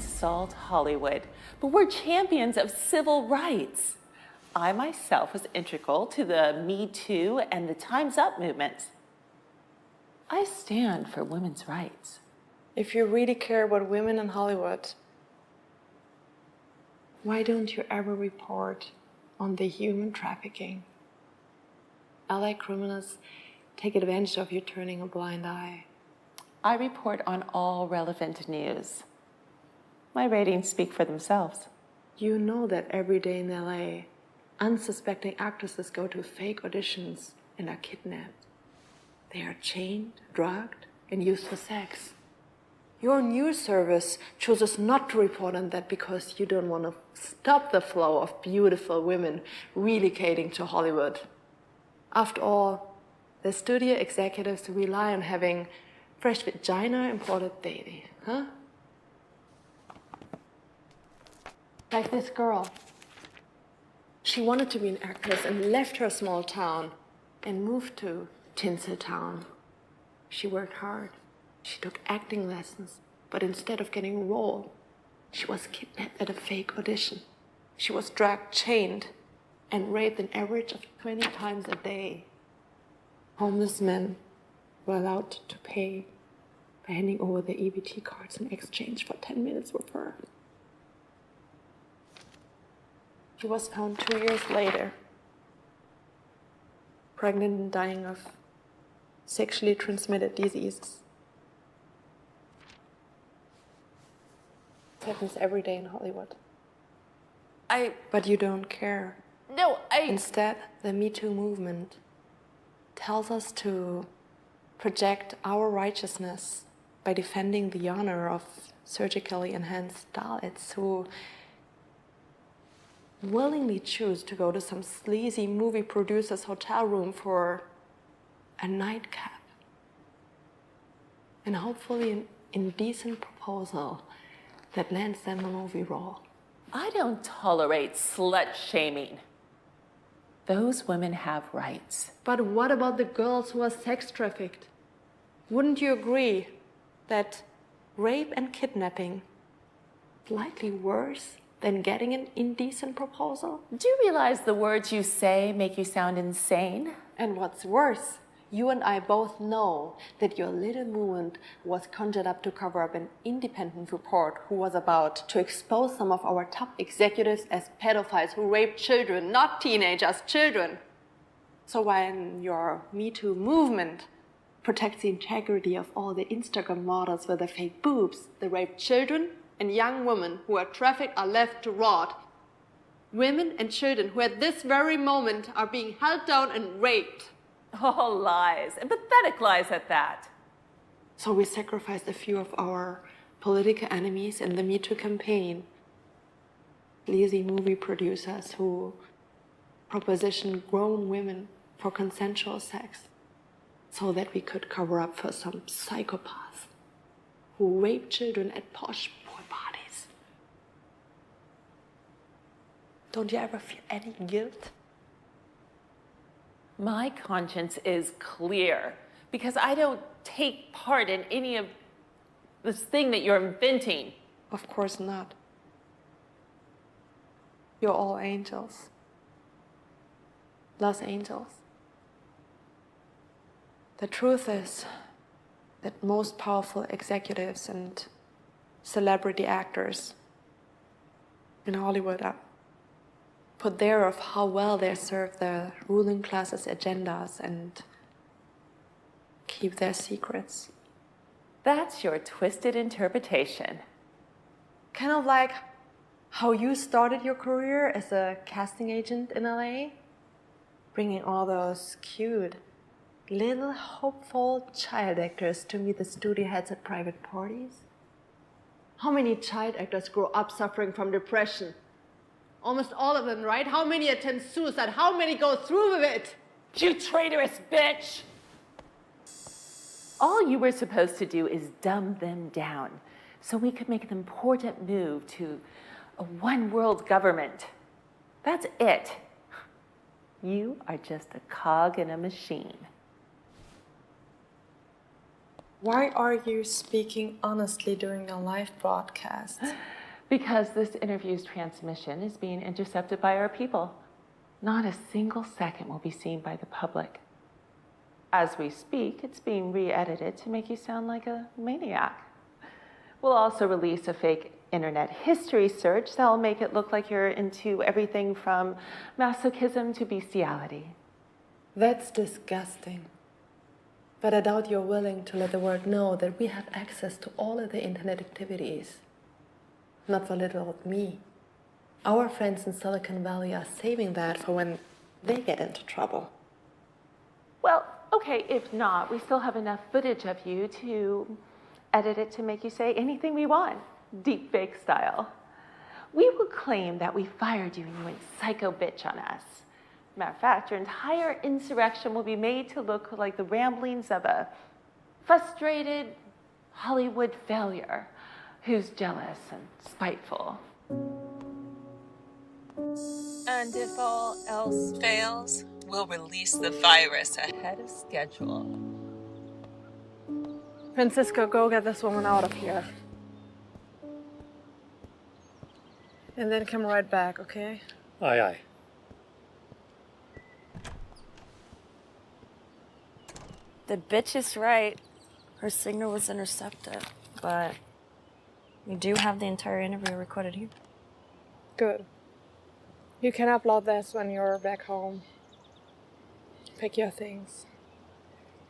insult Hollywood, but we're champions of civil rights. I myself was integral to the Me Too and the Time's Up movements. I stand for women's rights. If you really care about women in Hollywood, why don't you ever report on the human trafficking? LA criminals take advantage of you turning a blind eye. I report on all relevant news. My ratings speak for themselves. You know that every day in LA, unsuspecting actresses go to fake auditions and are kidnapped. They are chained, drugged, and used for sex. Your news service chooses not to report on that because you don't want to stop the flow of beautiful women relocating to Hollywood. After all, the studio executives rely on having fresh vagina imported daily, huh? Like this girl. She wanted to be an actress and left her small town and moved to Tinseltown. She worked hard. She took acting lessons, but instead of getting a role, she was kidnapped at a fake audition. She was dragged, chained, and raped an average of 20 times a day. Homeless men were allowed to pay by handing over their EBT cards in exchange for 10 minutes with her. She was found 2 years later, pregnant and dying of sexually transmitted diseases. It happens every day in Hollywood. But you don't care. Instead, the Me Too movement tells us to project our righteousness by defending the honor of surgically enhanced Dalits who willingly choose to go to some sleazy movie producer's hotel room for a nightcap and hopefully an indecent proposal that lands them a movie role. I don't tolerate slut shaming. Those women have rights. But what about the girls who are sex trafficked? Wouldn't you agree that rape and kidnapping is likely worse than getting an indecent proposal? Do you realize the words you say make you sound insane? And what's worse, you and I both know that your little movement was conjured up to cover up an independent report who was about to expose some of our top executives as pedophiles who rape children, not teenagers, children. So when your Me Too movement protects the integrity of all the Instagram models with the fake boobs, the raped children and young women who are trafficked are left to rot. Women and children who at this very moment are being held down and raped. All lies, and pathetic lies at that. So we sacrificed a few of our political enemies in the Me Too campaign. Sleazy movie producers who propositioned grown women for consensual sex so that we could cover up for some psychopaths who rape children at posh boy parties. Don't you ever feel any guilt? My conscience is clear because I don't take part in any of this thing that you're inventing. Of course not. You're all angels. Los Angels. The truth is that most powerful executives and celebrity actors in Hollywood are put there of how well they serve the ruling class's agendas and keep their secrets. That's your twisted interpretation. Kind of like how you started your career as a casting agent in LA, bringing all those cute, little hopeful child actors to meet the studio heads at private parties. How many child actors grow up suffering from depression? Almost all of them, right? How many attempt suicide? How many go through with it? You traitorous bitch! All you were supposed to do is dumb them down so we could make an important move to a one-world government. That's it. You are just a cog in a machine. Why are you speaking honestly during a live broadcast? Because this interview's transmission is being intercepted by our people. Not a single second will be seen by the public. As we speak, it's being re-edited to make you sound like a maniac. We'll also release a fake internet history search that'll make it look like you're into everything from masochism to bestiality. That's disgusting. But I doubt you're willing to let the world know that we have access to all of the internet activities. Not for little old me. Our friends in Silicon Valley are saving that for when they get into trouble. Well, okay, if not, we still have enough footage of you to edit it to make you say anything we want, deepfake style. We will claim that we fired you and you went psycho bitch on us. Matter of fact, your entire insurrection will be made to look like the ramblings of a frustrated Hollywood failure who's jealous and spiteful. And if all else fails, we'll release the virus ahead of schedule. Francisco, go get this woman out of here. And then come right back, okay? Aye, aye. The bitch is right. Her signal was intercepted, but we do have the entire interview recorded here. Good. You can upload this when you're back home. Pick your things.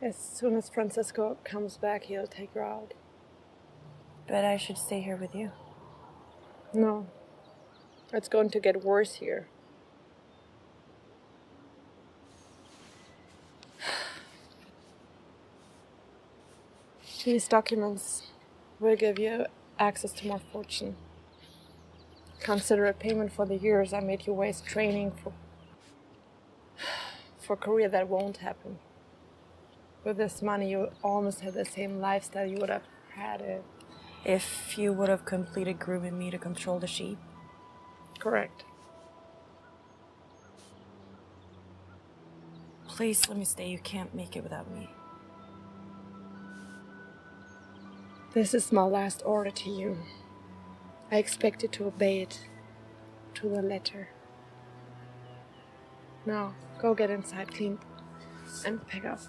As soon as Francisco comes back, he'll take you out. But I should stay here with you. No. It's going to get worse here. These documents will give you access to more fortune. Consider it payment for the years I made you waste training for a career that won't happen. With this money, you almost have the same lifestyle you would have had if you would have completed grooming me to control the sheep. Correct. Please let me stay. You can't make it without me. This is my last order to you. I expect you to obey it to the letter. Now, go get inside, clean, and pack up.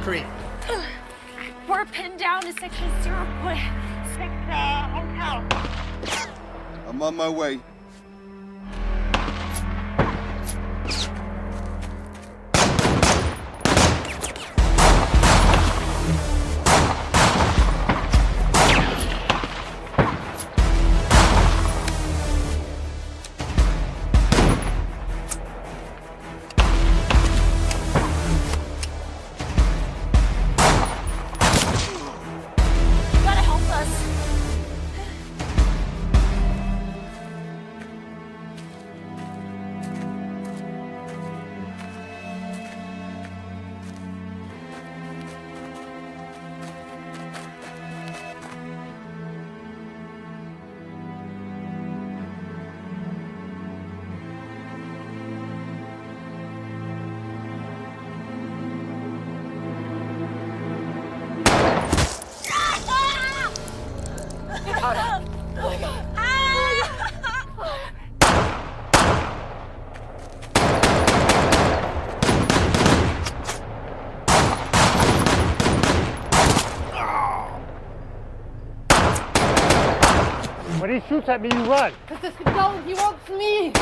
Creek. We're pinned down to section 0.6 hotel. I'm on my way. Gotta help us. Oh my god. When he shoots at me, you run. No, he wants me.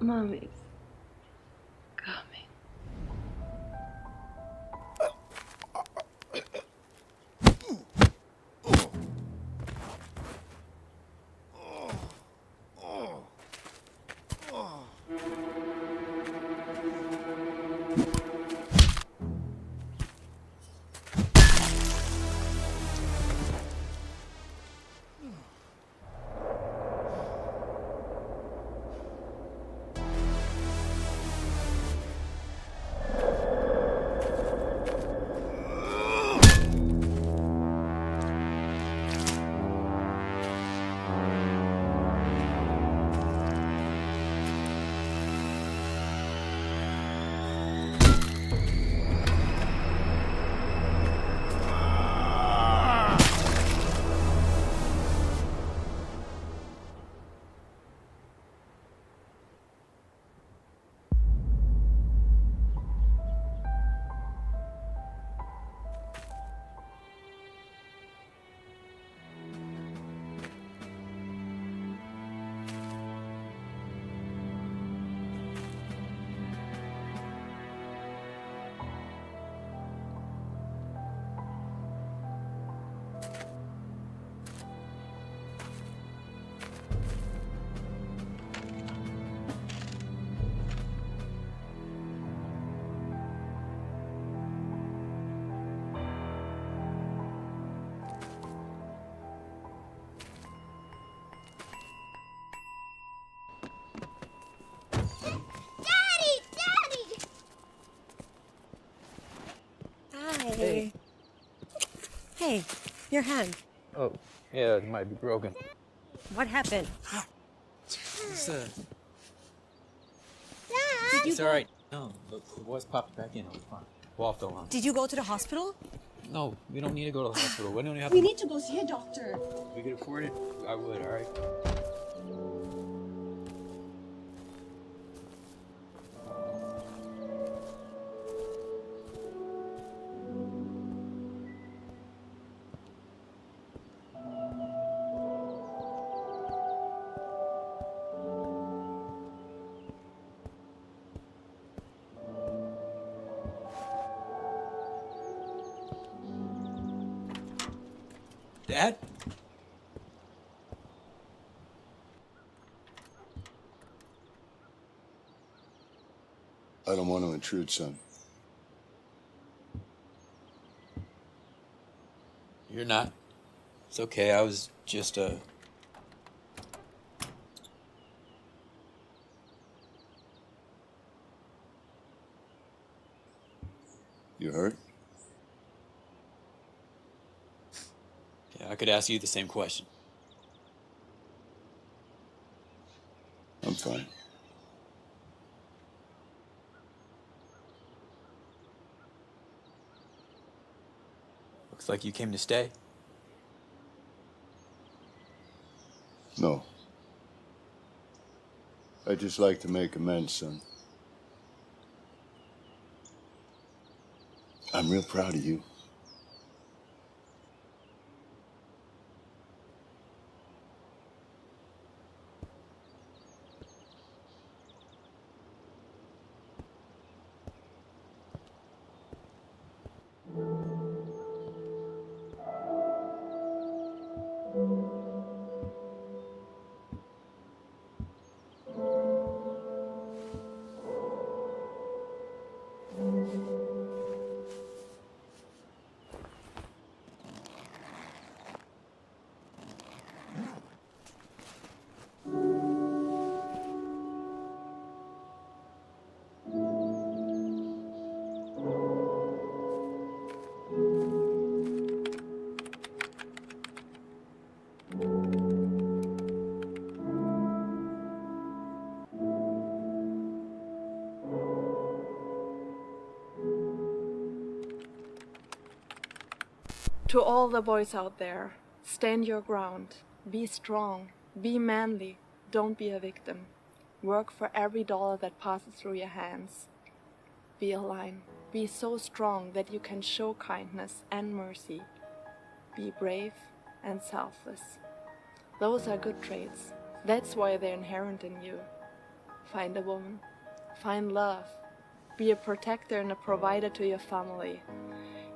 Mommy's coming. Hey, your hand. Oh, yeah, it might be broken. What happened? It's, Did you it's all right. No, the boys popped back in. It's fine. Walked along. Did you go to the hospital? No, we don't need to go to the hospital. When do we have We to? need to go see a doctor. If we could afford it, I would, all right? Dad? I don't want to intrude, son. You're not. It's okay. I was just, You hurt? Yeah, I could ask you the same question. I'm fine. Looks like you came to stay. No. I'd just like to make amends, son. I'm real proud of you. To all the boys out there, stand your ground. Be strong. Be manly. Don't be a victim. Work for every dollar that passes through your hands. Be a lion. Be so strong that you can show kindness and mercy. Be brave and selfless. Those are good traits. That's why they're inherent in you. Find a woman. Find love. Be a protector and a provider to your family.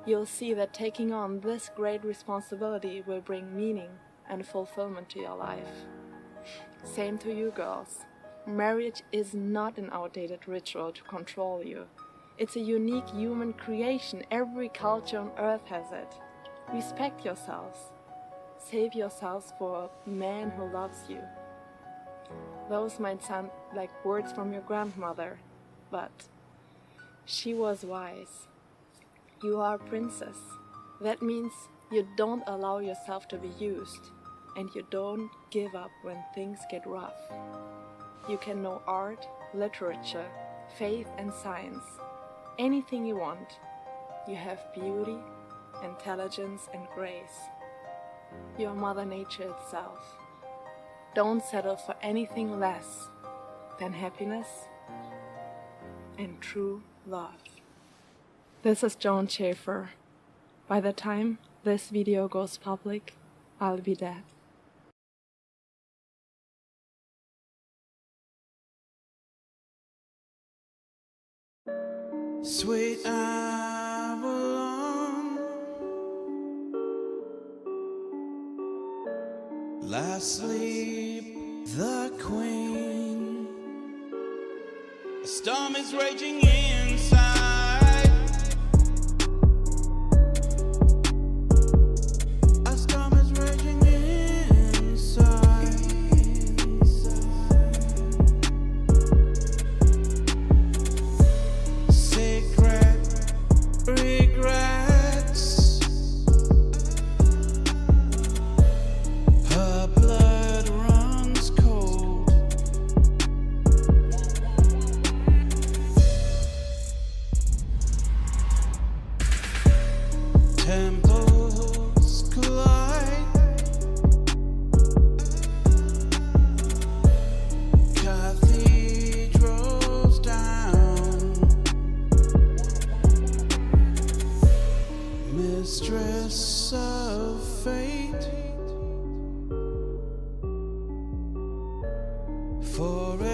You'll see that taking on this great responsibility will bring meaning and fulfillment to your life. Same to you girls. Marriage is not an outdated ritual to control you. It's a unique human creation. Every culture on earth has it. Respect yourselves. Save yourselves for a man who loves you. Those might sound like words from your grandmother, but she was wise. You are a princess. That means you don't allow yourself to be used, and you don't give up when things get rough. You can know art, literature, faith, and science. Anything you want. You have beauty, intelligence, and grace. You are Mother Nature itself. Don't settle for anything less than happiness and true love. This is Joan Schaefer. By the time this video goes public, I'll be dead. Sweet Avalon, last sleep the queen. A storm is raging inside. A storm is raging inside. Secret regrets forever.